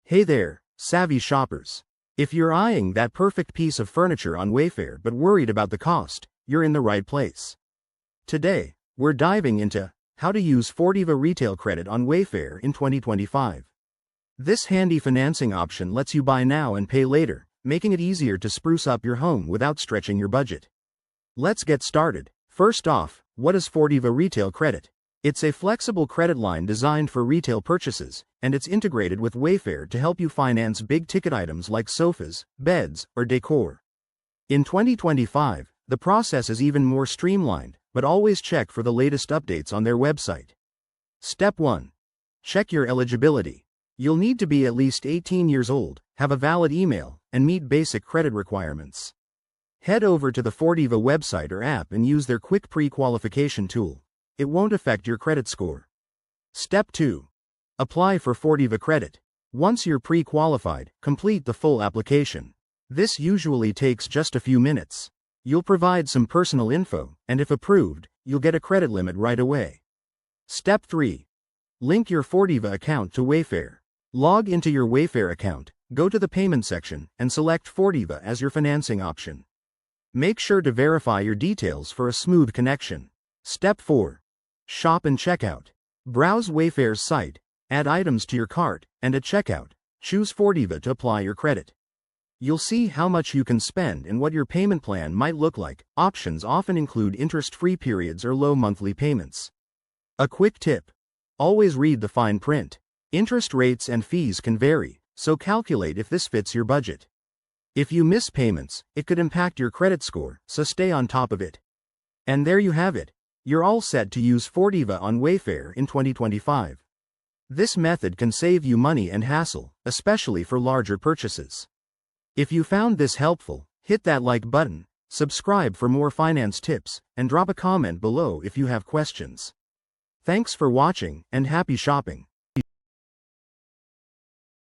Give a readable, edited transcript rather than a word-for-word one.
Hey there, savvy shoppers. If you're eyeing that perfect piece of furniture on Wayfair but worried about the cost, you're in the right place. Today, we're diving into how to use Fortiva retail credit on Wayfair in 2025. This handy financing option lets you buy now and pay later, making it easier to spruce up your home without stretching your budget. Let's get started. First off, what is Fortiva retail credit? It's a flexible credit line designed for retail purchases, and it's integrated with Wayfair to help you finance big-ticket items like sofas, beds, or decor. In 2025, the process is even more streamlined, but always check for the latest updates on their website. Step 1. Check your eligibility. You'll need to be at least 18 years old, have a valid email, and meet basic credit requirements. Head over to the Fortiva website or app and use their quick pre-qualification tool. It won't affect your credit score. Step 2. Apply for Fortiva credit. Once you're pre-qualified, complete the full application. This usually takes just a few minutes. You'll provide some personal info, and if approved, you'll get a credit limit right away. Step 3. Link your Fortiva account to Wayfair. Log into your Wayfair account, go to the payment section, and select Fortiva as your financing option. Make sure to verify your details for a smooth connection. Step 4. Shop and checkout. Browse Wayfair's site, add items to your cart, and at checkout, choose Fortiva to apply your credit. You'll see how much you can spend and what your payment plan might look like. Options often include interest-free periods or low monthly payments. A quick tip: always read the fine print. Interest rates and fees can vary, so calculate if this fits your budget. If you miss payments, it could impact your credit score, so stay on top of it. And there you have it. You're all set to use Fortiva on Wayfair in 2025. This method can save you money and hassle, especially for larger purchases. If you found this helpful, hit that like button, subscribe for more finance tips, and drop a comment below if you have questions. Thanks for watching, and happy shopping.